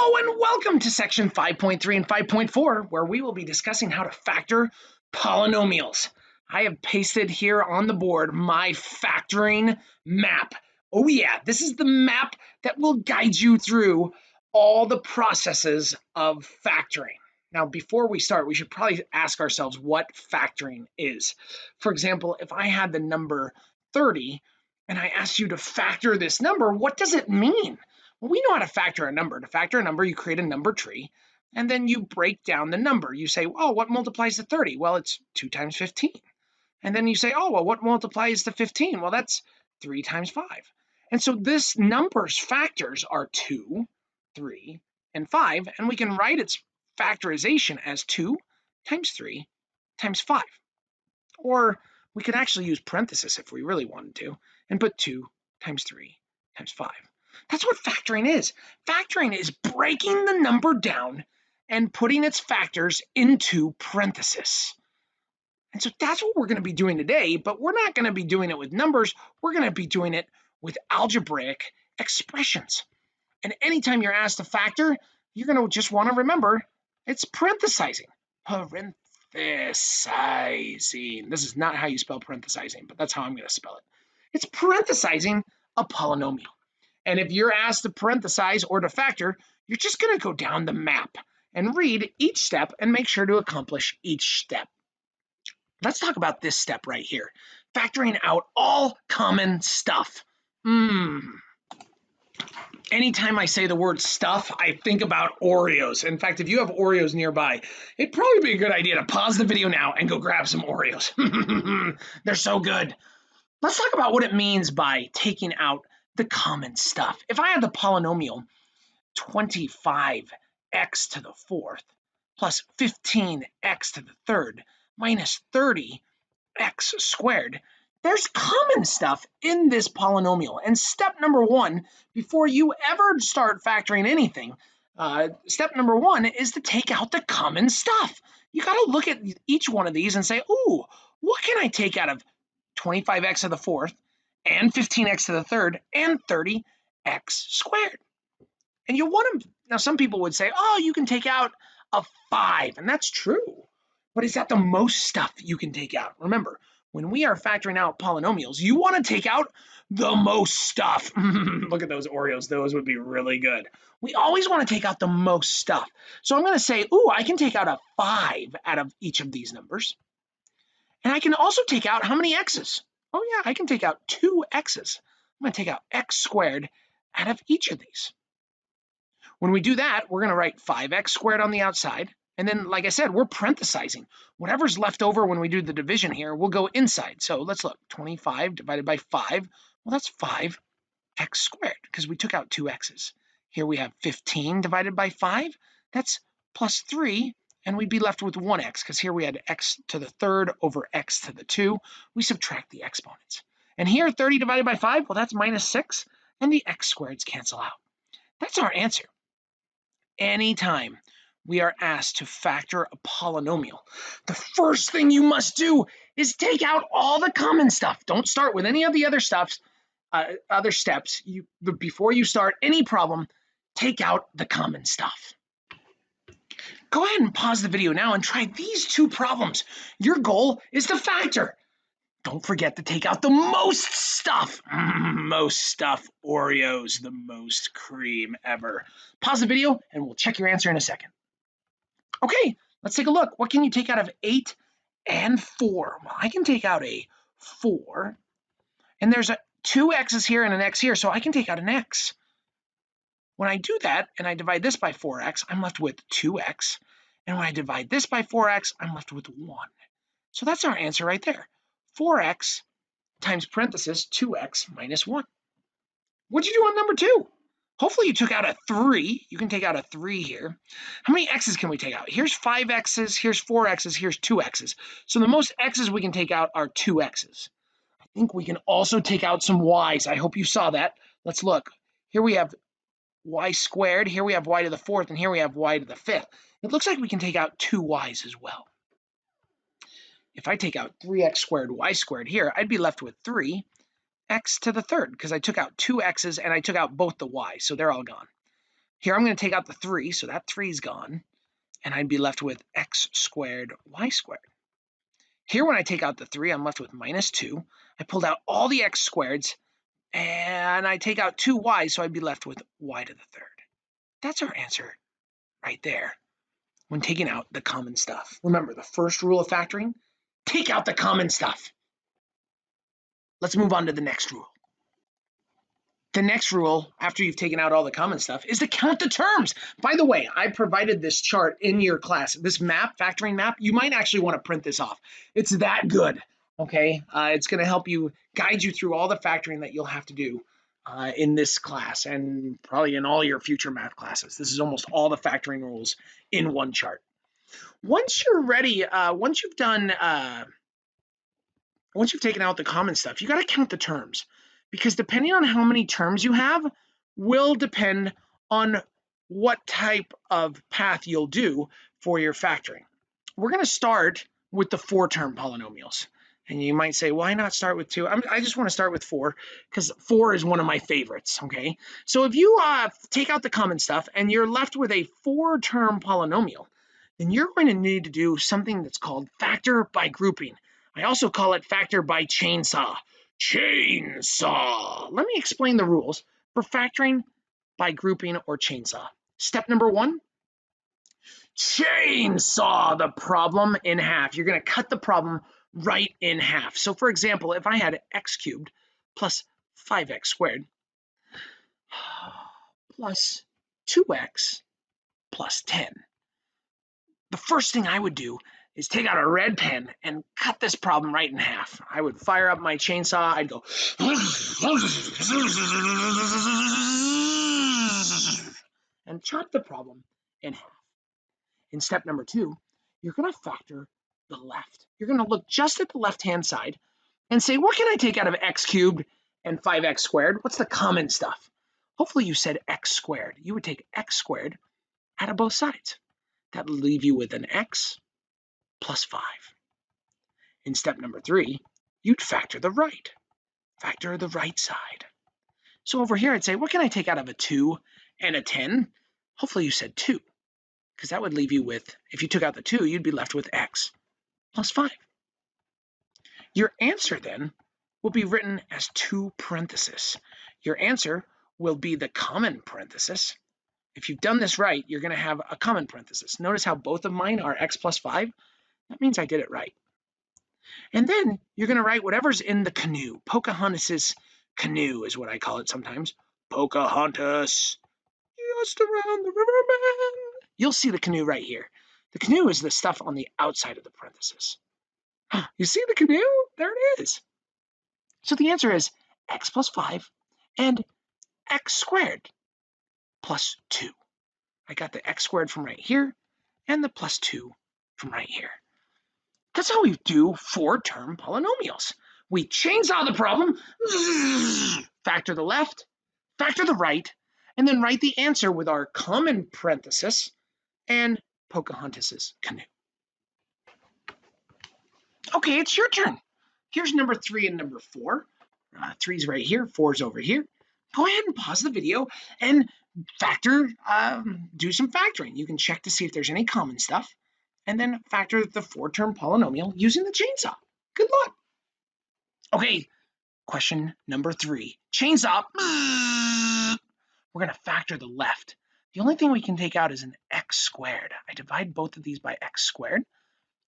Hello and welcome to section 5.3 and 5.4, where we will be discussing how to factor polynomials. I have pasted here on the board my factoring map. Oh yeah, this is the map that will guide you through all the processes of factoring. Now, before we start, we should probably ask ourselves what factoring is. For example, if I had the number 30 and I asked you to factor this number, what does it mean? Well, we know how to factor a number. To factor a number, you create a number tree, and then you break down the number. You say, oh, what multiplies to 30? Well, it's 2 times 15. And then you say, oh, well, what multiplies to 15? Well, that's 3 times 5. And so this number's factors are 2, 3, and 5, and we can write its factorization as 2 times 3 times 5. Or we could actually use parentheses if we really wanted to, and put 2 times 3 times 5. That's what factoring is. Factoring is breaking the number down and putting its factors into parentheses. And so that's what we're going to be doing today, but we're not going to be doing it with numbers. We're going to be doing it with algebraic expressions. And anytime you're asked to factor, you're going to just want to remember it's parenthesizing. Parenthesizing. This is not how you spell parenthesizing, but that's how I'm going to spell it. It's parenthesizing a polynomial. And if you're asked to parenthesize or to factor, you're just going to go down the map and read each step and make sure to accomplish each step. Let's talk about this step right here, factoring out all common stuff. Anytime I say the word stuff, I think about Oreos. In fact, if you have Oreos nearby, it'd probably be a good idea to pause the video now and go grab some Oreos. They're so good. Let's talk about what it means by taking out the common stuff. If I had the polynomial 25x to the fourth plus 15x to the third minus 30x squared, there's common stuff in this polynomial. And step number one, before you ever start factoring anything, step number one is to take out the common stuff. You got to look at each one of these and say, ooh, what can I take out of 25x to the fourth and 15x to the third and 30x squared? And you want to, now some people would say, oh, you can take out a 5, and that's true. But is that the most stuff you can take out? Remember, when we are factoring out polynomials, you want to take out the most stuff. Look at those Oreos. Those would be really good. We always want to take out the most stuff. So I'm going to say, ooh, I can take out a 5 out of each of these numbers. And I can also take out how many x's? Oh yeah, I can take out 2 x's. I'm going to take out x squared out of each of these. When we do that, we're going to write 5x squared on the outside. And then, like I said, we're parenthesizing. Whatever's left over when we do the division here, we'll go inside. So let's look, 25 divided by 5. Well, that's 5x squared because we took out 2 x's. Here we have 15 divided by 5. That's plus 3. And we'd be left with 1x because here we had x to the third over x to the 2. We subtract the exponents. And here, 30 divided by 5, well, that's minus 6. And the x squareds cancel out. That's our answer. Anytime we are asked to factor a polynomial, the first thing you must do is take out all the common stuff. Don't start with any of the other steps. Before you start any problem, take out the common stuff. Go ahead and pause the video now and try these two problems. Your goal is to factor. Don't forget to take out the most stuff. Most stuff, Oreos, the most cream ever. Pause the video and we'll check your answer in a second. Okay, let's take a look. What can you take out of 8 and 4? Well, I can take out a 4, and there's 2 x's here and an x here, so I can take out an x. When I do that and I divide this by 4x, I'm left with 2x. And when I divide this by 4x, I'm left with 1. So that's our answer right there. 4x times parenthesis 2x minus 1. What'd you do on number 2? Hopefully you took out a 3. You can take out a 3 here. How many x's can we take out? Here's 5 x's, here's 4 x's, here's 2 x's. So the most x's we can take out are 2 x's. I think we can also take out some y's. I hope you saw that. Let's look. Here we have y squared, here we have y to the fourth, and here we have y to the fifth. It looks like we can take out 2 y's as well. If I take out 3x squared y squared here, I'd be left with 3x to the third because I took out 2 x's and I took out both the y's, so they're all gone. Here I'm going to take out the 3, so that 3 is gone, and I'd be left with x squared y squared. Here when I take out the 3, I'm left with minus 2. I pulled out all the x squareds, and I take out 2y, so I'd be left with y to the third. That's our answer right there when taking out the common stuff. Remember, the first rule of factoring, take out the common stuff. Let's move on to the next rule. The next rule, after you've taken out all the common stuff, is to count the terms. By the way, I provided this chart in your class, this map, factoring map. You might actually want to print this off. It's that good, okay? It's going to help you, guide you through all the factoring that you'll have to do in this class and probably in all your future math classes. This is almost all the factoring rules in one chart. Once you're ready, once you've taken out the common stuff, you got to count the terms. Because depending on how many terms you have will depend on what type of path you'll do for your factoring. We're going to start with the 4-term polynomials. And you might say, why not start with 2? I just want to start with 4 because 4 is one of my favorites, okay? So if you take out the common stuff and you're left with a 4-term polynomial, then you're going to need to do something that's called factor by grouping. I also call it factor by chainsaw. Chainsaw. Let me explain the rules for factoring by grouping or chainsaw. Step number 1, chainsaw the problem in half. You're going to cut the problem right in half. So for example, if I had x cubed plus 5x squared plus 2x plus 10, the first thing I would do is take out a red pen and cut this problem right in half. I would fire up my chainsaw. I'd go and chop the problem in half. In step number 2, you're going to factor the left. You're going to look just at the left-hand side and say, what can I take out of x cubed and 5x squared? What's the common stuff? Hopefully you said x squared. You would take x squared out of both sides. That would leave you with an x plus 5. In step number 3, you'd factor the right. Factor the right side. So over here, I'd say, what can I take out of a 2 and a 10? Hopefully you said 2, because that would leave you with, if you took out the 2, you'd be left with x plus 5. Your answer then will be written as 2 parentheses. Your answer will be the common parenthesis. If you've done this right, you're going to have a common parenthesis. Notice how both of mine are x plus 5. That means I did it right. And then you're going to write whatever's in the canoe. Pocahontas's canoe is what I call it sometimes. Pocahontas, just around the river bend. You'll see the canoe right here. The canoe is the stuff on the outside of the parenthesis. You see the canoe? There it is. So the answer is x plus 5 and x squared plus 2. I got the x squared from right here and the plus 2 from right here. That's how we do 4-term polynomials. We chainsaw the problem, factor the left, factor the right, and then write the answer with our common parenthesis and Pocahontas's canoe. Okay, it's your turn. Here's number 3 and number 4. 3's right here, 4's over here. Go ahead and pause the video and factor, do some factoring. You can check to see if there's any common stuff, and then factor the 4-term polynomial using the chainsaw. Good luck. Okay, question number 3. Chainsaw. We're going to factor the left. The only thing we can take out is an x squared. I divide both of these by x squared,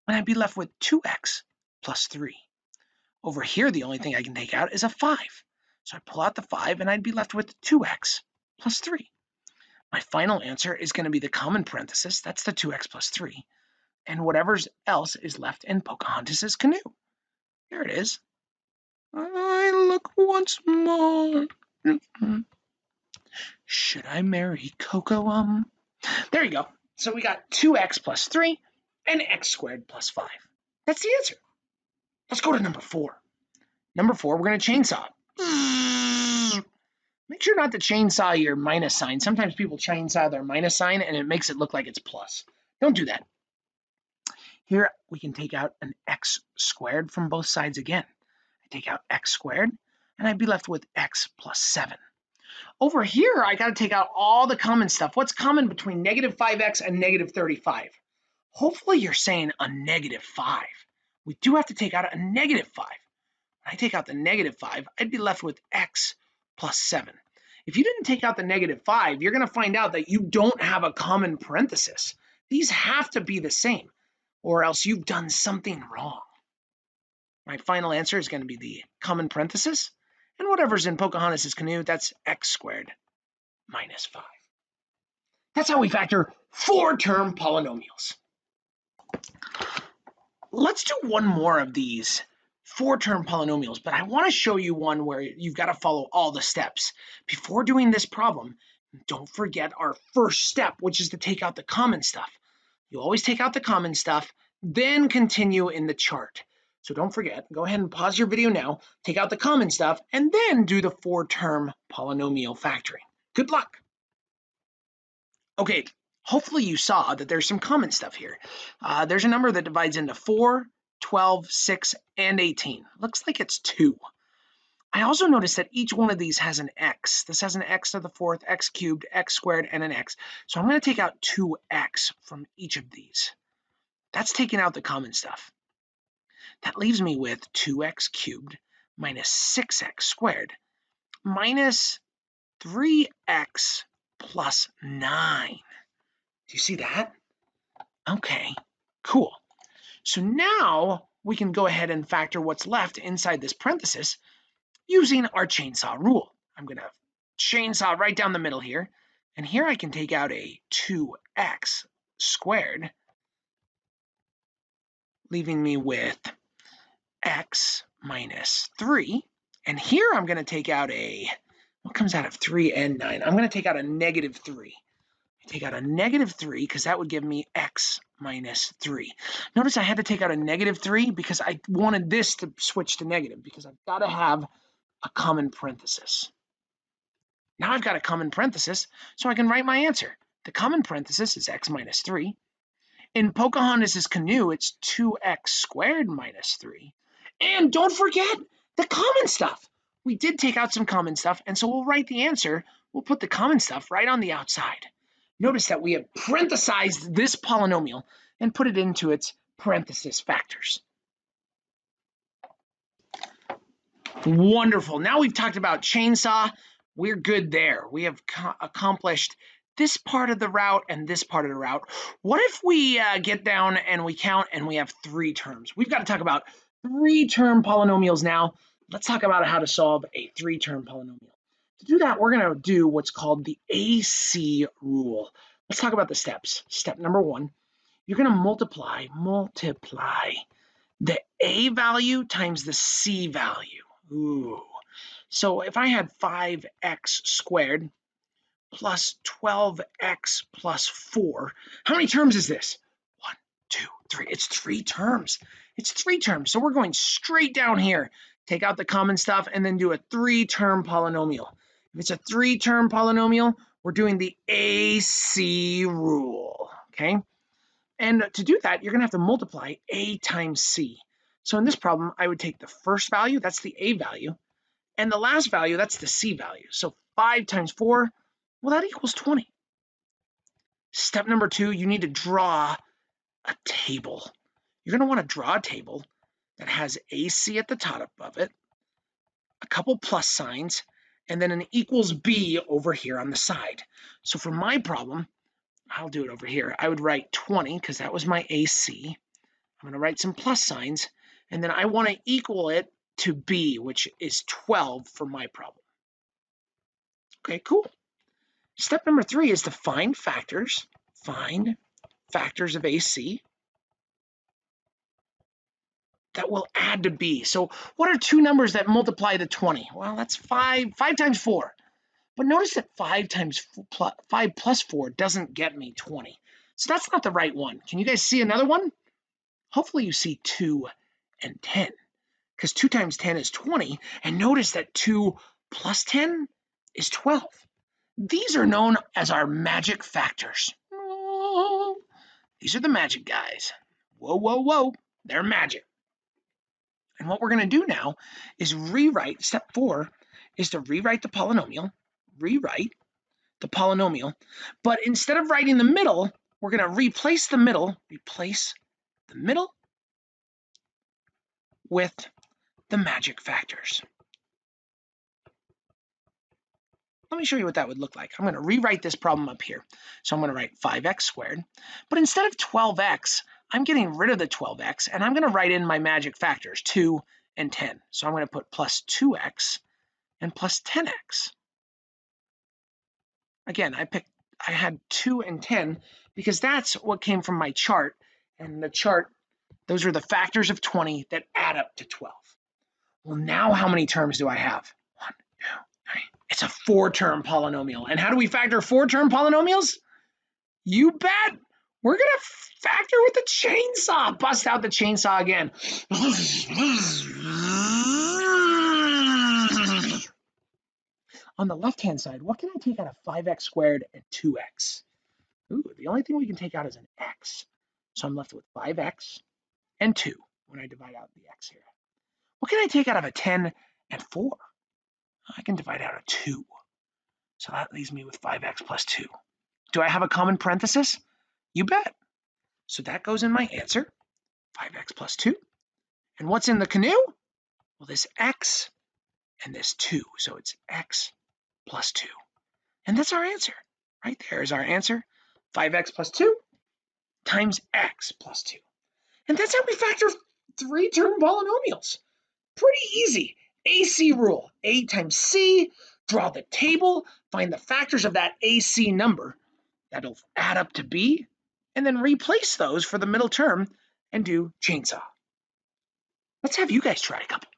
and I'd be left with 2x plus 3. Over here, the only thing I can take out is a 5. So I pull out the 5, and I'd be left with 2x plus 3. My final answer is going to be the common parenthesis. That's the 2x plus 3. And whatever else is left in Pocahontas's canoe. Here it is. I look once more. Should I marry Coco? There you go. So we got 2x plus 3 and x squared plus 5. That's the answer. Let's go to number 4. Number 4, we're going to chainsaw. Make sure not to chainsaw your minus sign. Sometimes people chainsaw their minus sign and it makes it look like it's plus. Don't do that. Here we can take out an x squared from both sides again. I take out x squared and I'd be left with x plus 7. Over here, I got to take out all the common stuff. What's common between negative 5x and negative 35? Hopefully you're saying a negative 5. We do have to take out a negative 5. When I take out the negative 5, I'd be left with x plus 7. If you didn't take out the negative 5, you're going to find out that you don't have a common parenthesis. These have to be the same, or else you've done something wrong. My final answer is going to be the common parenthesis, and whatever's in Pocahontas' canoe, that's x squared minus 5. That's how we factor 4-term polynomials. Let's do one more of these 4-term polynomials, but I want to show you one where you've got to follow all the steps. Before doing this problem, don't forget our first step, which is to take out the common stuff. You always take out the common stuff, then continue in the chart. So don't forget, go ahead and pause your video now, take out the common stuff, and then do the 4-term polynomial factoring. Good luck. Okay, hopefully you saw that there's some common stuff here. There's a number that divides into 4, 12, 6, and 18. Looks like it's 2. I also noticed that each one of these has an x. This has an x to the 4th, x cubed, x squared, and an x. So I'm going to take out 2x from each of these. That's taking out the common stuff. That leaves me with 2x cubed minus 6x squared minus 3x plus 9. Do you see that? Okay, cool. So now we can go ahead and factor what's left inside this parenthesis using our chainsaw rule. I'm going to chainsaw right down the middle here. And here I can take out a 2x squared, leaving me with x minus 3. And here I'm going to take out what comes out of 3 and 9? I'm going to take out a negative 3. Take out a negative 3 because that would give me x minus 3. Notice I had to take out a negative 3 because I wanted this to switch to negative because I've got to have a common parenthesis. Now I've got a common parenthesis, so I can write my answer. The common parenthesis is x minus 3. In Pocahontas' canoe, it's 2x squared minus 3. And don't forget the common stuff. We did take out some common stuff, and so we'll write the answer. We'll put the common stuff right on the outside. Notice that we have parenthesized this polynomial and put it into its parenthesis factors. Wonderful. Now we've talked about chainsaw. We're good there. We have accomplished this part of the route and this part of the route. What if we get down and we count and we have 3 terms? We've got to talk about 3-term polynomials now. Let's talk about how to solve a 3-term polynomial. To do that, we're going to do what's called the AC rule. Let's talk about the steps. Step number 1, you're going to multiply the A value times the C value. Ooh. So if I had 5x squared plus 12x plus 4, how many terms is this? 1, 2, 3. It's 3 terms. It's 3 terms. So we're going straight down here. Take out the common stuff and then do a 3-term polynomial. If it's a 3-term polynomial, we're doing the AC rule, okay? And to do that, you're going to have to multiply A times C. So in this problem, I would take the first value, that's the A value, and the last value, that's the C value. So 5 times 4, well, that equals 20. Step number 2, you need to draw a table. You're going to want to draw a table that has AC at the top of it, a couple plus signs, and then an equals B over here on the side. So for my problem, I'll do it over here. I would write 20 because that was my AC. I'm going to write some plus signs, and then I want to equal it to B, which is 12 for my problem. Okay, cool. Step number 3 is to find factors of AC that will add to B. So what are 2 numbers that multiply to 20? Well, that's 5 times 4. But notice that 5 plus 4 doesn't get me 20. So that's not the right one. Can you guys see another one? Hopefully you see 2 and 10, because 2 times 10 is 20. And notice that 2 plus 10 is 12. These are known as our magic factors. These are the magic guys. Whoa, whoa, whoa. They're magic. And what we're going to do now is rewrite, step 4 is to rewrite the polynomial, rewrite the polynomial, but instead of writing the middle, we're going to replace the middle with the magic factors. Let me show you what that would look like. I'm going to rewrite this problem up here. So I'm going to write 5x squared, but instead of 12x, I'm getting rid of the 12x, and I'm going to write in my magic factors, 2 and 10. So I'm going to put plus 2x and plus 10x. Again, I had 2 and 10 because that's what came from my chart, and the chart, those are the factors of 20 that add up to 12. Well, now how many terms do I have? 1, 2, 3. It's a 4-term polynomial. And how do we factor 4-term polynomials? You bet. We're going to factor with the chainsaw. Bust out the chainsaw again. On the left-hand side, what can I take out of 5x squared and 2x? Ooh, the only thing we can take out is an x. So I'm left with 5x and 2 when I divide out the x here. What can I take out of a 10 and 4? I can divide out a 2. So that leaves me with 5x plus 2. Do I have a common parenthesis? You bet. So that goes in my answer, 5x plus 2. And what's in the canoe? Well, this x and this 2. So it's x plus 2. And that's our answer. Right there is our answer, 5x plus 2 times x plus 2. And that's how we factor 3-term polynomials. Pretty easy. AC rule, A times C, draw the table, find the factors of that AC number that'll add up to B, and then replace those for the middle term and do chainsaw. Let's have you guys try a couple.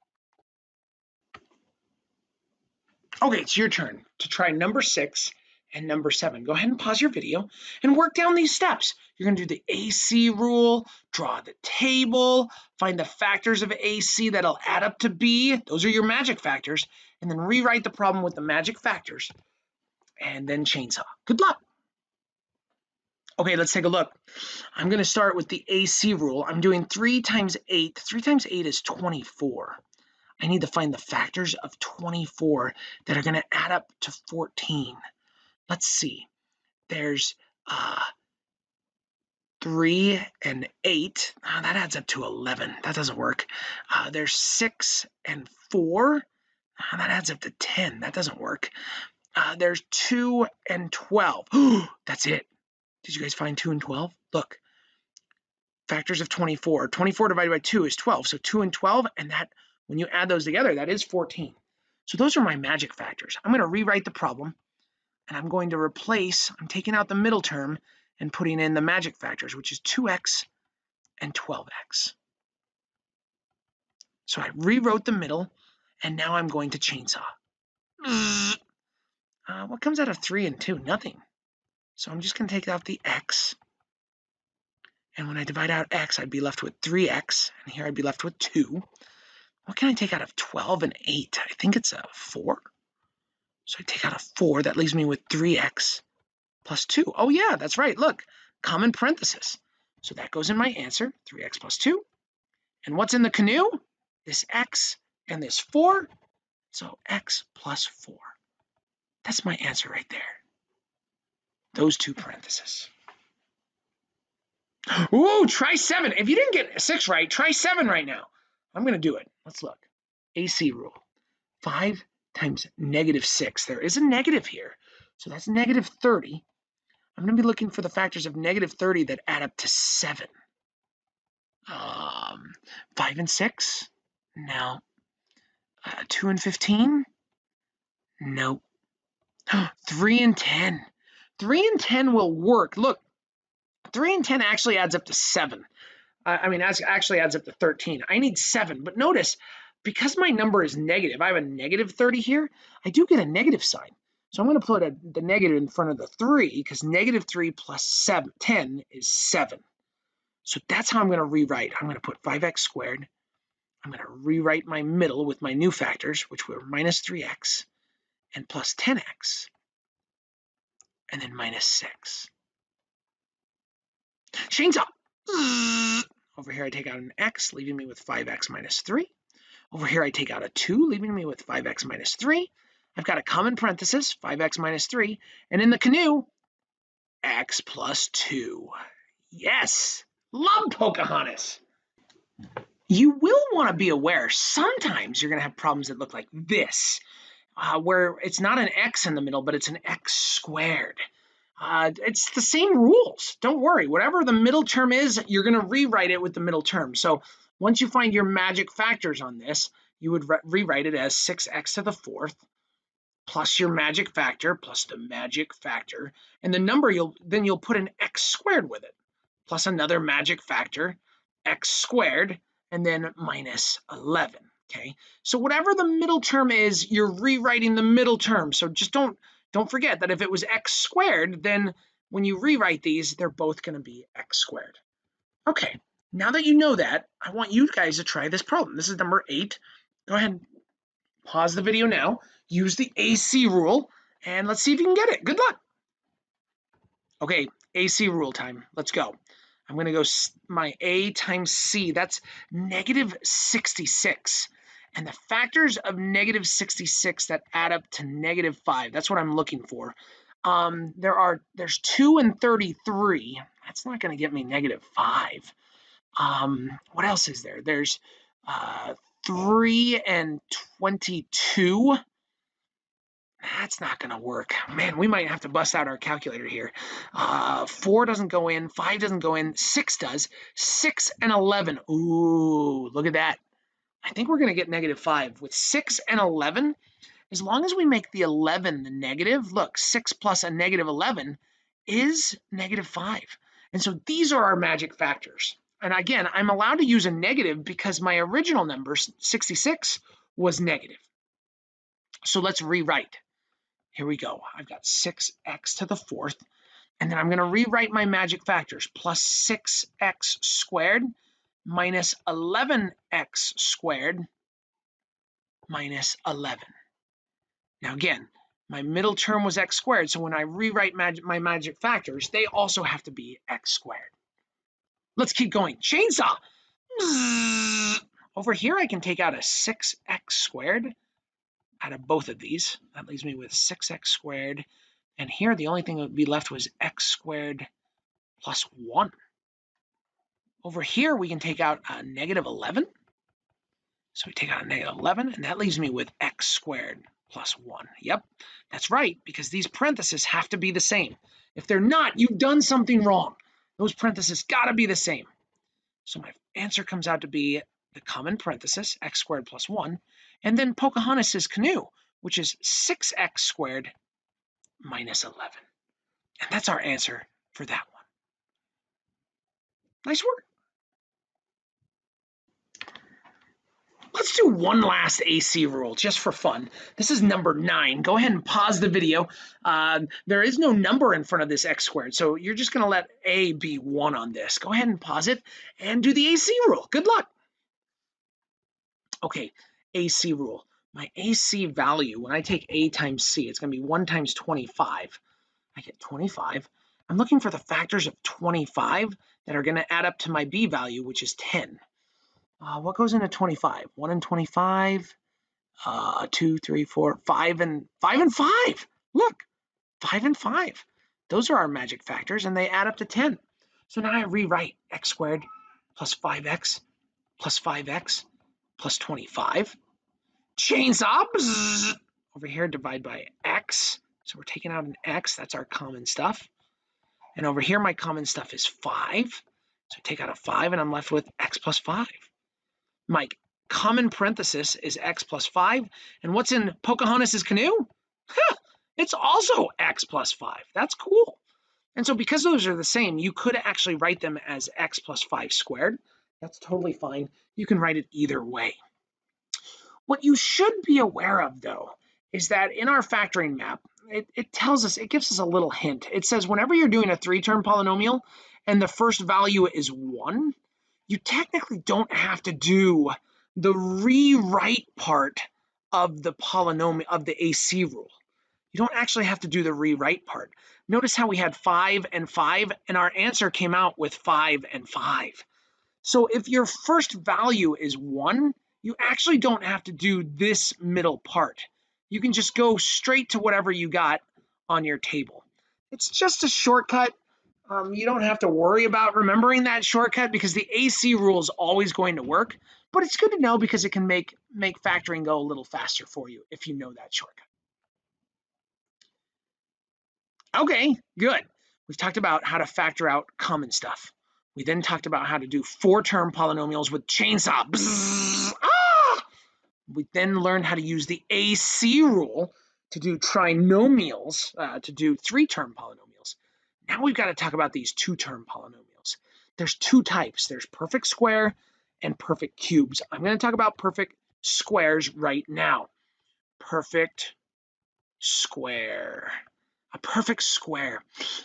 Okay, it's your turn to try number 6 and number 7. Go ahead and pause your video and work down these steps. You're going to do the AC rule, draw the table, find the factors of AC that'll add up to B. Those are your magic factors. And then rewrite the problem with the magic factors. And then chainsaw. Good luck. Okay, let's take a look. I'm going to start with the AC rule. I'm doing 3 times 8. 3 times 8 is 24. I need to find the factors of 24 that are going to add up to 14. Let's see. There's 3 and 8. That adds up to 11. That doesn't work. There's 6 and 4. That adds up to 10. That doesn't work. There's 2 and 12. That's it. Did you guys find 2 and 12? Look. Factors of 24. 24 divided by 2 is 12. So 2 and 12, and that, when you add those together, that is 14. So those are my magic factors. I'm going to rewrite the problem, and I'm going to replace, I'm taking out the middle term and putting in the magic factors, which is 2x and 12x. So I rewrote the middle, and now I'm going to chainsaw. What comes out of 3 and 2? Nothing. So I'm just going to take out the x. And when I divide out x, I'd be left with 3x. And here I'd be left with 2. What can I take out of 12 and 8? I think it's a 4. So I take out a 4. That leaves me with 3x plus 2. Oh, yeah, that's right. Look, common parenthesis. So that goes in my answer, 3x plus 2. And what's in the canoe? This x and this 4. So x plus 4. That's my answer right there. Those two parentheses. Ooh, try 7. If you didn't get 6 right, try 7 right now. I'm going to do it. Let's look. AC rule. 5 times negative 6. There is a negative here. So that's negative 30. I'm going to be looking for the factors of negative 30 that add up to 7. 5 and 6? No. 2 and 15? Nope. 3 and 10. 3 and 10 will work. Look, 3 and 10 actually adds up to 7. Actually adds up to 13. I need 7. But notice, because my number is negative, I have a negative 30 here, I do get a negative sign. So I'm going to put the negative in front of the 3, because negative 3 plus 10 is 7. So that's how I'm going to rewrite. I'm going to put 5x squared. I'm going to rewrite my middle with my new factors, which were minus 3x and plus 10x, and then minus 6. Chainsaw. Over here I take out an x, leaving me with 5x minus 3. Over here I take out a 2, leaving me with 5x minus 3. I've got a common parenthesis, 5x minus 3, and in the canoe, x plus 2. Yes, love Pocahontas. You will want to be aware sometimes you're going to have problems that look like this, where it's not an x in the middle, but it's an x squared. It's the same rules. Don't worry. Whatever the middle term is, you're going to rewrite it with the middle term. So once you find your magic factors on this, you would rewrite it as 6x to the fourth plus your magic factor plus the magic factor. And the number you'll put an x squared with it plus another magic factor, x squared, and then minus 11. Okay, so whatever the middle term is, you're rewriting the middle term. So just don't forget that if it was x squared, then when you rewrite these, they're both going to be x squared. Okay, now that you know that, I want you guys to try this problem. This is number 8. Go ahead and pause the video now. Use the AC rule, and let's see if you can get it. Good luck. Okay, AC rule time. Let's go. I'm going to go my A times C. That's negative 66. And the factors of negative 66 that add up to negative 5. That's what I'm looking for. There's 2 and 33. That's not going to get me negative 5. What else is there? There's 3 and 22. That's not going to work. Man, we might have to bust out our calculator here. 4 doesn't go in. 5 doesn't go in. 6 does. 6 and 11. Ooh, look at that. I think we're going to get negative 5. With 6 and 11, as long as we make the 11 the negative, look, 6 plus a negative 11 is negative 5. And so these are our magic factors. And again, I'm allowed to use a negative because my original number, 66, was negative. So let's rewrite. Here we go. I've got 6x to the fourth, and then I'm going to rewrite my magic factors. Plus 6x squared minus 11x squared minus 11. Now again, my middle term was x squared, so when I rewrite my magic factors, they also have to be x squared. Let's keep going. Chainsaw. Over here, I can take out a 6x squared out of both of these. That leaves me with 6x squared. And here, the only thing that would be left was x squared plus 1. Over here, we can take out a negative 11. So we take out a negative 11, and that leaves me with x squared plus 1. Yep, that's right, because these parentheses have to be the same. If they're not, you've done something wrong. Those parentheses got to be the same. So my answer comes out to be the common parenthesis, x squared plus 1, and then Pocahontas' canoe, which is 6x squared minus 11. And that's our answer for that one. Nice work. Let's do one last AC rule just for fun. This is number 9. Go ahead and pause the video. There is no number in front of this x squared, so you're just going to let A be 1 on this. Go ahead and pause it and do the AC rule. Good luck. Okay, AC rule. My AC value, when I take A times C, it's going to be 1 times 25. I get 25. I'm looking for the factors of 25 that are going to add up to my B value, which is 10. What goes into 25? 1 and 25, 2, 3, 4, 5 and 5. Look, 5 and 5. Those are our magic factors, and they add up to 10. So now I rewrite x squared plus 5x plus 5x plus 25. Chainsaw. Bzzz. Over here, divide by x. So we're taking out an x. That's our common stuff. And over here, my common stuff is 5. So I take out a 5, and I'm left with x plus 5. My common parenthesis is x plus 5. And what's in Pocahontas' canoe? It's also x plus 5. That's cool. And so because those are the same, you could actually write them as x plus 5 squared. That's totally fine. You can write it either way. What you should be aware of, though, is that in our factoring map, it tells us, it gives us a little hint. It says whenever you're doing a 3-term polynomial and the first value is 1, you technically don't have to do the rewrite part of the polynomial of the AC rule. You don't actually have to do the rewrite part. Notice how we had 5 and 5, and our answer came out with 5 and 5. So if your first value is 1, you actually don't have to do this middle part. you can just go straight to whatever you got on your table. It's just a shortcut. You don't have to worry about remembering that shortcut because the AC rule is always going to work, but it's good to know because it can make factoring go a little faster for you if you know that shortcut. Okay, good. We've talked about how to factor out common stuff. We then talked about how to do 4-term polynomials with chainsaw. Bzzz, ah! We then learned how to use the AC rule to do trinomials, to do 3-term polynomials. Now we've got to talk about these 2-term polynomials. There's 2 types. There's perfect square and perfect cubes. I'm going to talk about perfect squares right now. Perfect square. A perfect square.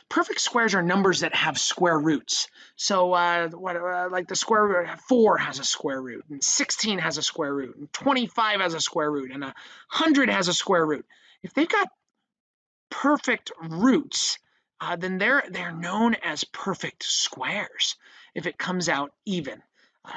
Perfect squares are numbers that have square roots. So like the square root of 4 has a square root, and 16 has a square root, and 25 has a square root, and 100 has a square root. If they've got perfect roots, then they're known as perfect squares if it comes out even.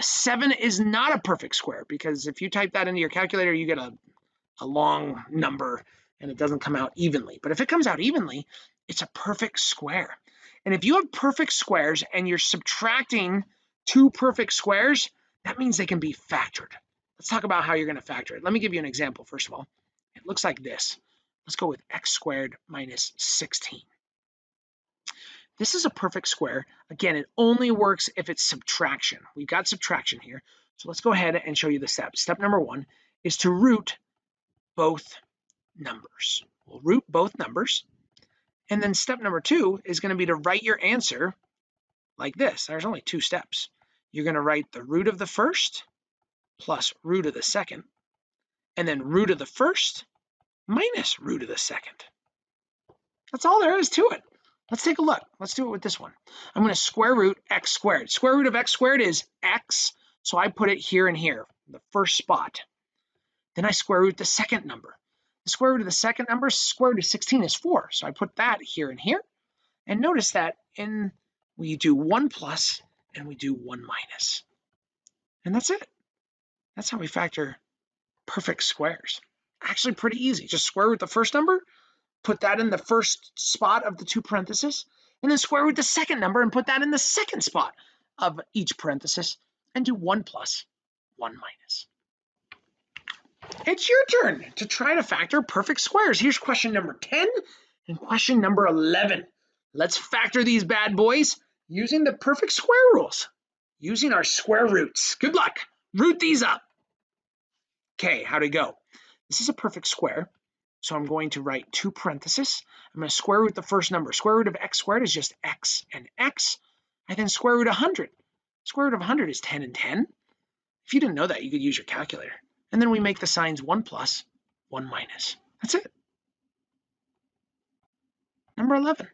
7 is not a perfect square because if you type that into your calculator, you get a long number and it doesn't come out evenly. But if it comes out evenly, it's a perfect square. And if you have perfect squares and you're subtracting 2 perfect squares, that means they can be factored. Let's talk about how you're going to factor it. Let me give you an example first of all. It looks like this. Let's go with x squared minus 16. This is a perfect square. Again, it only works if it's subtraction. We've got subtraction here. So let's go ahead and show you the steps. Step number 1 is to root both numbers. We'll root both numbers. And then step number 2 is going to be to write your answer like this. There's only 2 steps. You're going to write the root of the first plus root of the second, and then root of the first minus root of the second. That's all there is to it. Let's take a look. Let's do it with this one. I'm going to square root x squared. Square root of x squared is x, so I put it here and here, the first spot. Then I square root the second number. The square root of the second number, square root of 16 is 4, so I put that here and here. And notice that we do 1 plus and we do 1 minus. And that's it. That's how we factor perfect squares. Actually pretty easy. Just square root the first number, put that in the first spot of the 2 parentheses, and then square root the second number and put that in the second spot of each parenthesis, and do 1 plus, 1 minus. It's your turn to try to factor perfect squares. Here's question number 10 and question number 11. Let's factor these bad boys using the perfect square rules, using our square roots. Good luck. Root these up. Okay, how'd it go? This is a perfect square, so I'm going to write 2 parentheses. I'm going to square root the first number. Square root of x squared is just x and x. I then square root 100. Square root of 100 is 10 and 10. If you didn't know that, you could use your calculator. And then we make the signs 1 plus, 1 minus. That's it. Number 11.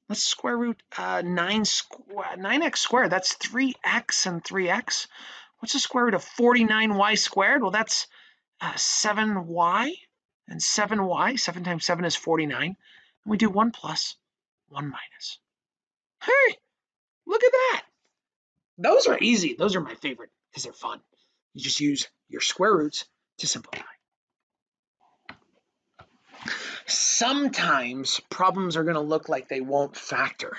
Let's square root 9x squared. That's 3x and 3x. What's the square root of 49y squared? Well, that's 7y and 7y. 7 times 7 is 49. And we do 1 plus, 1 minus. Hey, look at that. Those are easy. Those are my favorite because they're fun. You just use your square roots to simplify. Sometimes problems are going to look like they won't factor.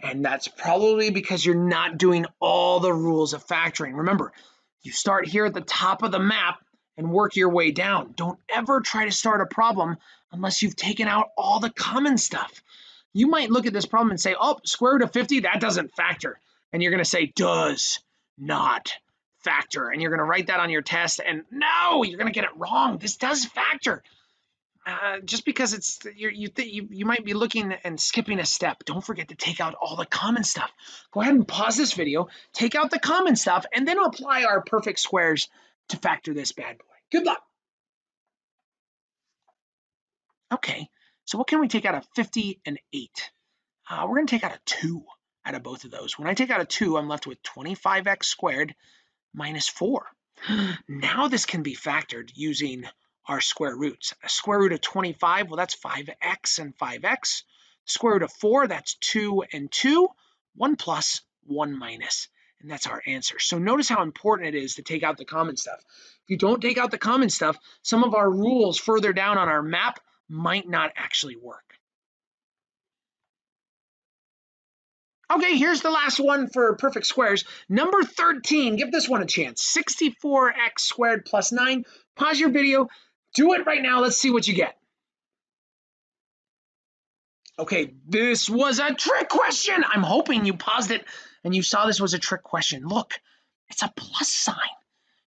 And that's probably because you're not doing all the rules of factoring. Remember, you start here at the top of the map and work your way down. Don't ever try to start a problem unless you've taken out all the common stuff. You might look at this problem and say, oh, square root of 50, that doesn't factor. And you're going to say, does not factor. And you're going to write that on your test. And no, you're going to get it wrong. This does factor. Just because it's you might be looking and skipping a step. Don't forget to take out all the common stuff. Go ahead and pause this video, take out the common stuff, and then apply our perfect squares to factor this bad boy. Good luck. Okay, so what can we take out of 50 and 8? We're going to take out a 2 out of both of those. When I take out a 2, I'm left with 25x squared minus 4. Now this can be factored using our square roots. A square root of 25, well, that's 5x and 5x. Square root of 4, that's 2 and 2. 1 plus, 1 minus. and that's our answer. So notice how important it is to take out the common stuff. If you don't take out the common stuff, some of our rules further down on our map might not actually work. Okay, here's the last one for perfect squares. Number 13, give this one a chance. 64x squared plus 9. Pause your video. Do it right now. Let's see what you get. Okay, this was a trick question. I'm hoping you paused it and you saw this was a trick question. Look, it's a plus sign.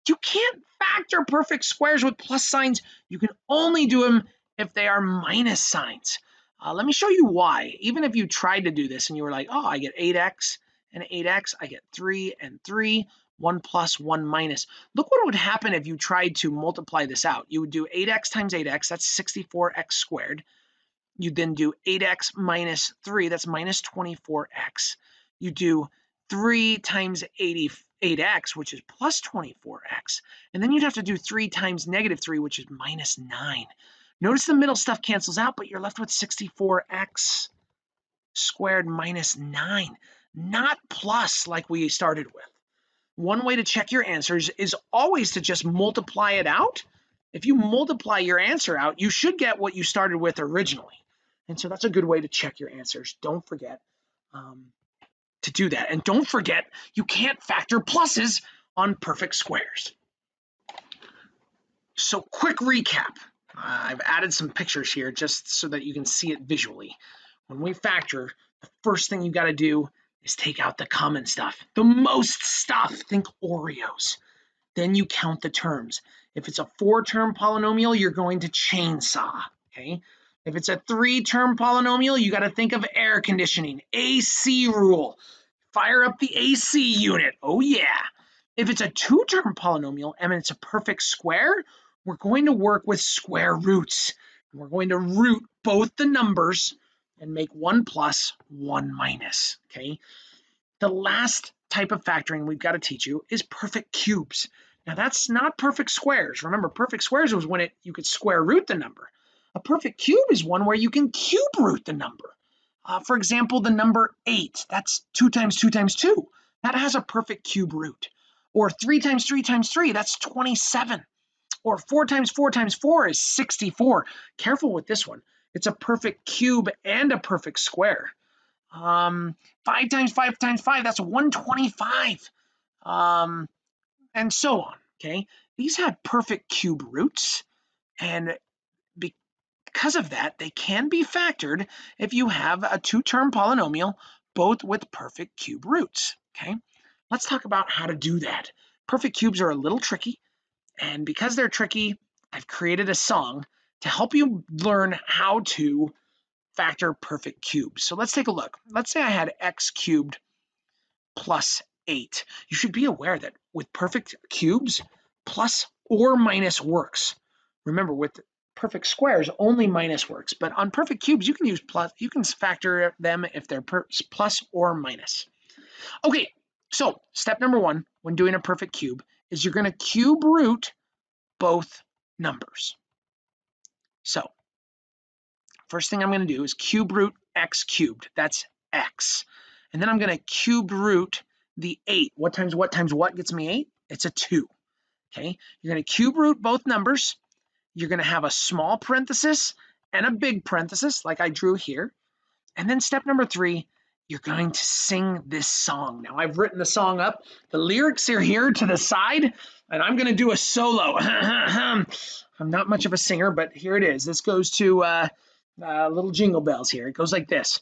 You can't factor perfect squares with plus signs. You can only do them if they are minus signs. Let me show you why. Even if you tried to do this and you were like, oh, I get 8x and 8x, I get 3 and 3, 1 plus, 1 minus. Look what would happen if you tried to multiply this out. You would do 8x times 8x, that's 64x squared. You then do 8x minus 3, that's minus 24x. You do 3 times 88x, which is plus 24x. And then you'd have to do 3 times negative 3, which is minus 9. Notice the middle stuff cancels out, but you're left with 64x squared minus 9, not plus like we started with. One way to check your answers is always to just multiply it out. If you multiply your answer out, you should get what you started with originally. And so that's a good way to check your answers. Don't forget to do that. And don't forget, you can't factor pluses on perfect squares. So quick recap. I've added some pictures here just so that you can see it visually. When we factor, the first thing you got to do is take out the common stuff. The most stuff, think Oreos. Then you count the terms. If it's a 4-term polynomial, you're going to chainsaw, okay? If it's a 3-term polynomial, you got to think of air conditioning, AC rule. Fire up the AC unit, oh yeah. If it's a 2-term polynomial and it's a perfect square, we're going to work with square roots. And we're going to root both the numbers and make 1 plus, 1 minus, okay? The last type of factoring we've got to teach you is perfect cubes. Now that's not perfect squares. Remember, perfect squares was when you could square root the number. A perfect cube is one where you can cube root the number. For example, the number 8, that's 2 times 2 times 2. That has a perfect cube root. Or 3 times 3 times 3, that's 27. Or 4 times 4 times 4 is 64. Careful with this one. It's a perfect cube and a perfect square. 5 times 5 times 5, that's 125. And so on, okay? These have perfect cube roots, and because of that, they can be factored if you have a 2-term polynomial, both with perfect cube roots, okay? Let's talk about how to do that. Perfect cubes are a little tricky, and because they're tricky, I've created a song to help you learn how to factor perfect cubes. So let's take a look. Let's say I had x cubed plus 8. You should be aware that with perfect cubes, plus or minus works. Remember, with perfect squares, only minus works, but on perfect cubes, you can use plus. You can factor them if they're plus or minus. Okay, so step number 1 when doing a perfect cube is you're going to cube root both numbers. So first thing I'm going to do is cube root x cubed. That's x. And then I'm going to cube root the 8. What times what times what gets me 8? It's a 2. Okay, you're going to cube root both numbers. You're going to have a small parenthesis and a big parenthesis like I drew here. And then step number 3, you're going to sing this song. Now I've written the song up. The lyrics are here to the side, and I'm going to do a solo. I'm not much of a singer, but here it is. This goes to little jingle bells here. It goes like this.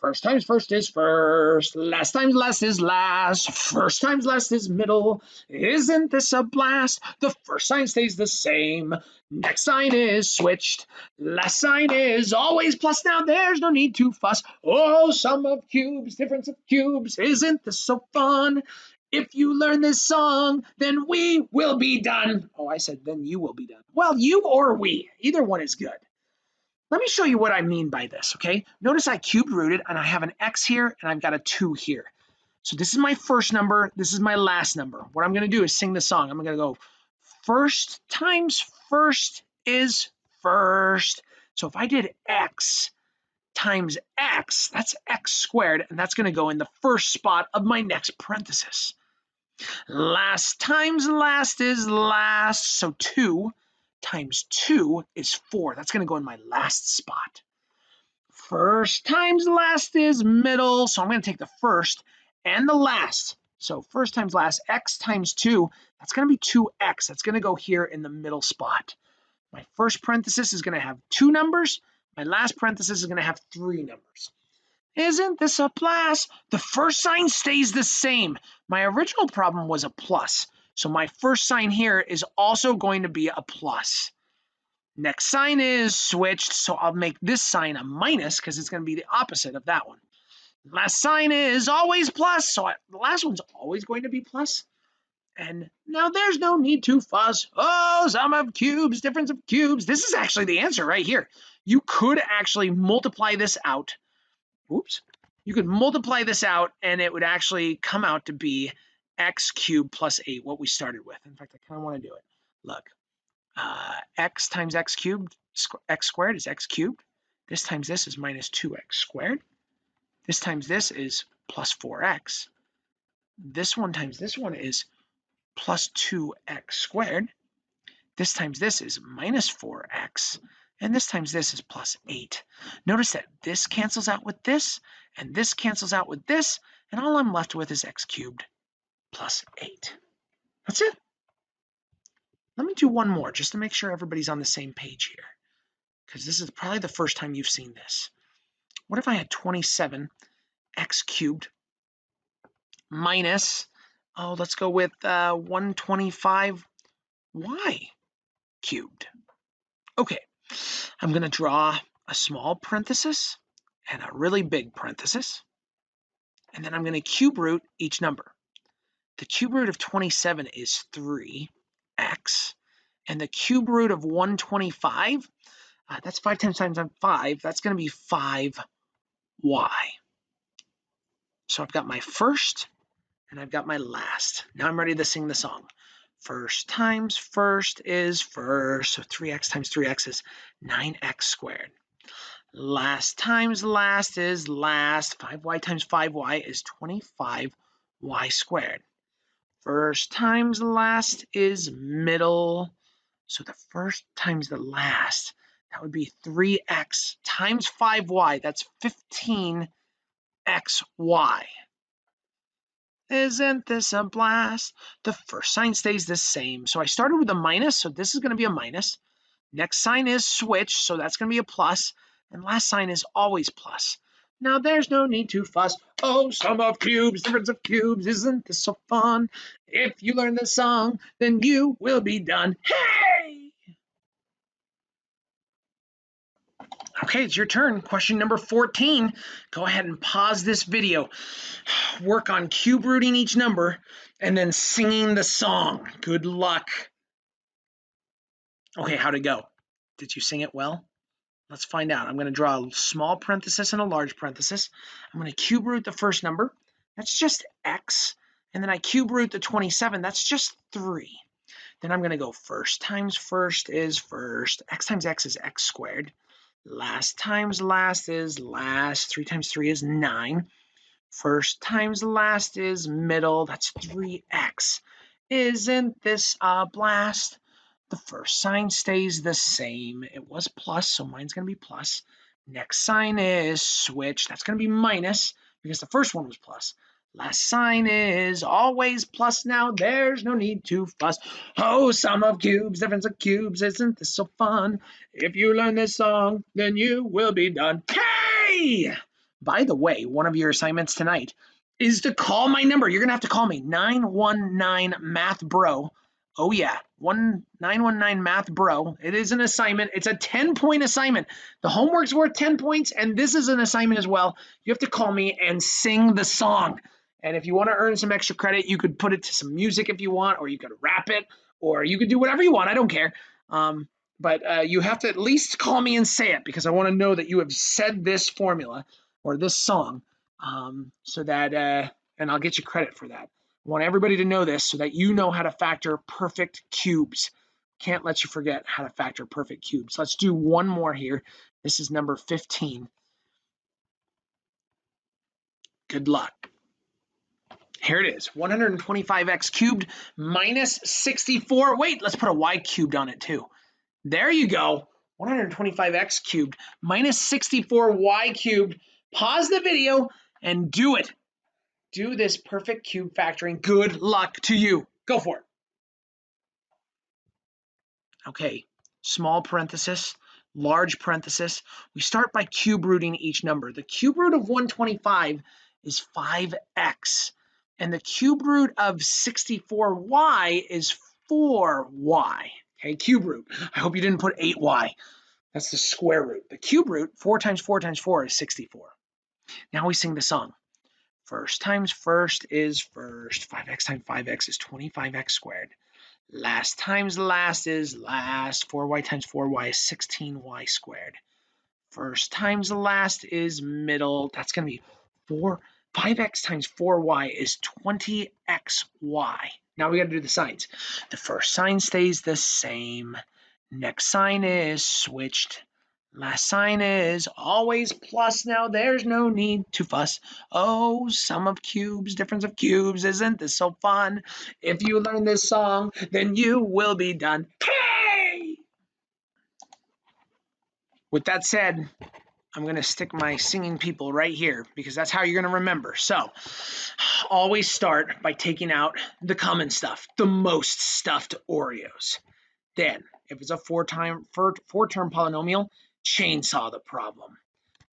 First times first is first, last times last is last, first times last is middle. Isn't this a blast? The first sign stays the same, next sign is switched, last sign is always plus. Now there's no need to fuss. Oh, sum of cubes, difference of cubes, isn't this so fun? If you learn this song, then we will be done. Oh, I said then you will be done. Well, you or we, either one is good. Let me show you what I mean by this, okay? Notice I cube rooted and I have an x here and I've got a 2 here. So this is my first number, this is my last number. What I'm gonna do is sing the song. I'm gonna go first times first is first. So if I did x times x, that's x squared, and that's gonna go in the first spot of my next parenthesis. Last times last is last. So 2 times 2 is 4. That's going to go in my last spot. First times last is middle. So I'm going to take the first and the last. So first times last, x times 2, that's going to be 2x. That's going to go here in the middle spot. My first parenthesis is going to have 2 numbers. My last parenthesis is going to have 3 numbers. Isn't this a blast? The first sign stays the same. My original problem was a plus. So my first sign here is also going to be a plus. Next sign is switched, so I'll make this sign a minus because it's going to be the opposite of that one. Last sign is always plus, so the last one's always going to be plus. And now there's no need to fuss. Oh, sum of cubes, difference of cubes. This is actually the answer right here. You could actually multiply this out. Oops. You could multiply this out, and it would actually come out to be x cubed plus 8, what we started with. In fact, I kind of want to do it. Look, x times x cubed, x squared is x cubed. This times this is minus 2x squared. This times this is plus 4x. This one times this one is plus 2x squared. This times this is minus 4x. And this times this is plus 8. Notice that this cancels out with this, and this cancels out with this, and all I'm left with is x cubed plus 8. That's it. Let me do one more just to make sure everybody's on the same page here, because this is probably the first time you've seen this. What if I had 27x cubed minus, let's go with 125y cubed. Okay, I'm going to draw a small parenthesis and a really big parenthesis, and then I'm going to cube root each number. The cube root of 27 is 3x, and the cube root of 125, that's 5 times 5, that's going to be 5y. So I've got my first, and I've got my last. Now I'm ready to sing the song. First times first is first, so 3x times 3x is 9x squared. Last times last is last, 5y times 5y is 25y squared. First times last is middle, so the first times the last, that would be 3x times 5y, that's 15xy. Isn't this a blast? The first sign stays the same. So I started with a minus, so this is going to be a minus. Next sign is switch, so that's going to be a plus. And last sign is always plus. Now there's no need to fuss. Oh, sum of cubes, difference of cubes, isn't this so fun? If you learn this song, then you will be done. Hey! Okay, it's your turn. Question number 14. Go ahead and pause this video. Work on cube rooting each number and then singing the song. Good luck. Okay, how'd it go? Did you sing it well? Let's find out. I'm going to draw a small parenthesis and a large parenthesis. I'm going to cube root the first number. That's just x. And then I cube root the 27. That's just 3. Then I'm going to go first times first is first. X times x is x squared. Last times last is last. 3 times 3 is 9. First times last is middle. That's 3x. Isn't this a blast? The first sign stays the same. It was plus, so mine's going to be plus. Next sign is switch. That's going to be minus because the first one was plus. Last sign is always plus. Now there's no need to fuss. Oh, sum of cubes, difference of cubes, isn't this so fun? If you learn this song, then you will be done. Hey! By the way, one of your assignments tonight is to call my number. You're going to have to call me, 919 Math Bro. Oh yeah, 919 Math Bro. It is an assignment. It's a 10-point assignment. The homework's worth 10 points, and this is an assignment as well. You have to call me and sing the song. And if you want to earn some extra credit, you could put it to some music if you want, or you could rap it, or you could do whatever you want. I don't care. But you have to at least call me and say it because I want to know that you have said this formula or this song, so that, and I'll get you credit for that. I want everybody to know this so that you know how to factor perfect cubes. Can't let you forget how to factor perfect cubes. Let's do one more here. This is number 15. Good luck. Here it is, 125x cubed minus 64. Wait, let's put a y cubed on it too. There you go, 125x cubed minus 64y cubed. Pause the video and do it. Do this perfect cube factoring. Good luck to you. Go for it. Okay, small parenthesis, large parenthesis. We start by cube rooting each number. The cube root of 125 is 5x, and the cube root of 64y is 4y. Okay, cube root. I hope you didn't put 8y. That's the square root. The cube root, 4 times 4 times 4 is 64. Now we sing the song. First times first is first. 5x times 5x is 25x squared. Last times last is last. 4y times 4y is 16y squared. First times last is middle. That's going to be 5x times 4y is 20xy. Now we got to do the signs. The first sign stays the same. Next sign is switched. Last sign is always plus. Now there's no need to fuss. Oh, sum of cubes, difference of cubes, isn't this so fun? If you learn this song, then you will be done. Hey! With that said, I'm going to stick my singing people right here because that's how you're going to remember. So always start by taking out the common stuff, the most stuffed Oreos. Then, if it's a four-term polynomial, chainsaw the problem.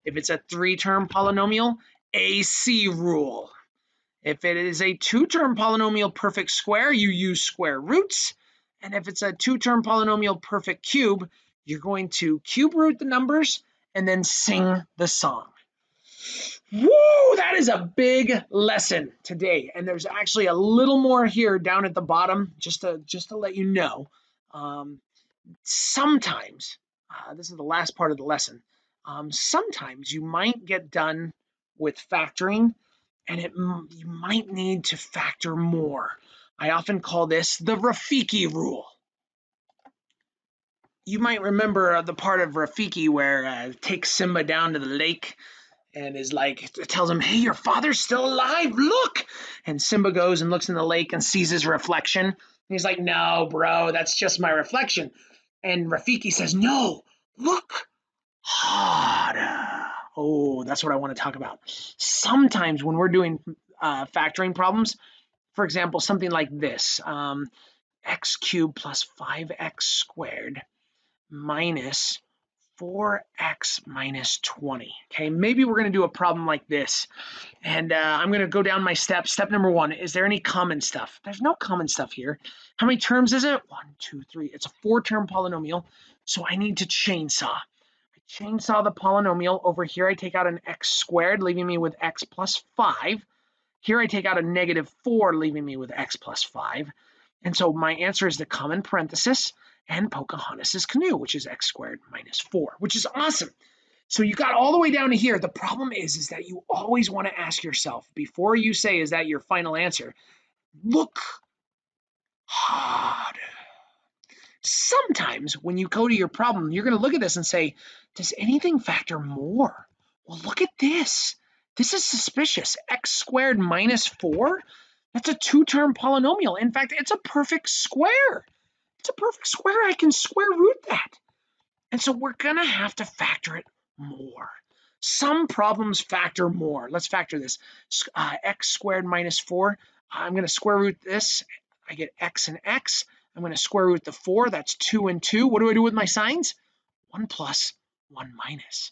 If it's a 3-term polynomial, AC rule. If it is a 2-term polynomial perfect square, you use square roots. And if it's a 2-term polynomial perfect cube, you're going to cube root the numbers and then sing the song. Woo! That is a big lesson today. And there's actually a little more here down at the bottom, just to let you know. Sometimes, this is the last part of the lesson, sometimes you might get done with factoring and you might need to factor more. I often call this the Rafiki rule. You might remember the part of Rafiki where takes Simba down to the lake and is like, tells him, hey, your father's still alive, look! And Simba goes and looks in the lake and sees his reflection. And he's like, no, bro, that's just my reflection. And Rafiki says, no, look harder. Oh, that's what I want to talk about. Sometimes when we're doing factoring problems, for example, something like this, x cubed plus 5x squared minus 4x minus 20. Okay, maybe we're going to do a problem like this. And I'm going to go down my steps. Step number 1, is there any common stuff? There's no common stuff here. How many terms is it? 1, 2, 3. It's a 4-term polynomial, so I need to chainsaw. I chainsaw the polynomial. Over here, I take out an x squared, leaving me with x plus 5. Here, I take out a negative 4, leaving me with x plus 5. And so my answer is the common parenthesis and Pocahontas's canoe, which is x squared minus 4, which is awesome. So you got all the way down to here. The problem is that you always want to ask yourself, before you say, is that your final answer? Look hard. Sometimes when you go to your problem, you're going to look at this and say, does anything factor more? Well, look at this. This is suspicious. X squared minus 4? That's a 2-term polynomial. In fact, it's a perfect square. It's a perfect square. I can square root that. And so we're going to have to factor it more. Some problems factor more. Let's factor this. X squared minus 4. I'm going to square root this. I get x and x. I'm going to square root the 4. That's 2 and 2. What do I do with my signs? 1 plus, 1 minus.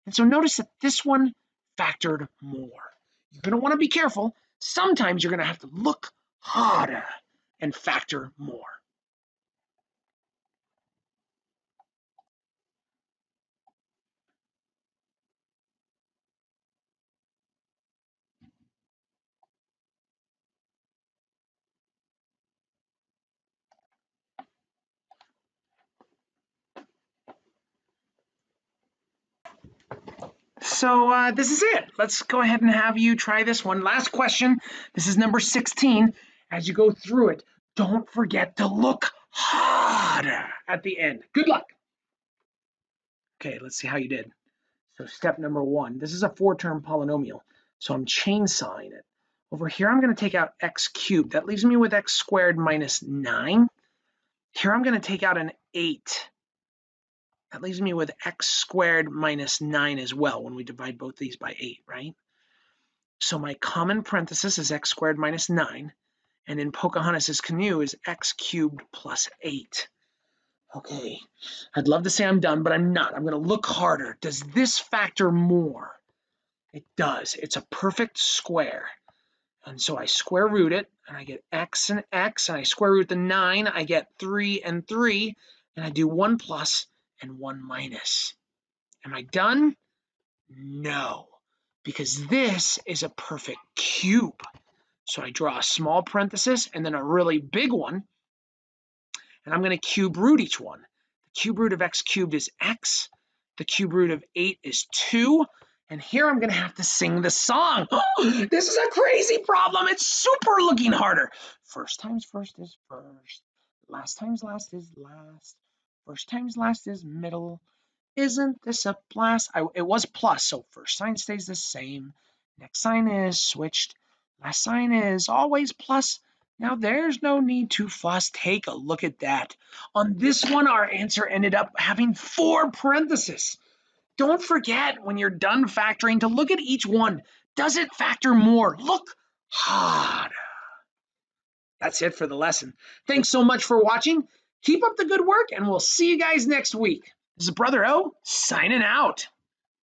And so notice that this one factored more. You're going to want to be careful. Sometimes you're going to have to look harder and factor more. So this is it. Let's go ahead and have you try this one. Last question. This is number 16. As you go through it, don't forget to look harder at the end. Good luck. Okay, let's see how you did. So step number 1. This is a 4-term polynomial, so I'm chainsawing it. Over here, I'm going to take out x cubed. That leaves me with x squared minus 9. Here, I'm going to take out an 8. That leaves me with x squared minus 9 as well when we divide both these by 8, right? So my common parenthesis is x squared minus 9. And in Pocahontas' canoe is x cubed plus 8. Okay, I'd love to say I'm done, but I'm not. I'm going to look harder. Does this factor more? It does. It's a perfect square. And so I square root it, and I get x, and I square root the 9, I get 3 and 3, and I do 1 plus and 1 minus. Am I done? No, because this is a perfect cube. So I draw a small parenthesis and then a really big one, and I'm going to cube root each one. The cube root of x cubed is x. The cube root of 8 is 2. And here I'm going to have to sing the song. Oh, this is a crazy problem. It's super looking harder. First times first is first. Last times last is last. First times last is middle. Isn't this a blast? It was plus, so first sign stays the same. Next sign is switched. Last sign is always plus. Now there's no need to fuss. Take a look at that. On this one, our answer ended up having 4 parentheses. Don't forget when you're done factoring to look at each one. Does it factor more? Look hard. That's it for the lesson. Thanks so much for watching. Keep up the good work, and we'll see you guys next week. This is Brother O signing out.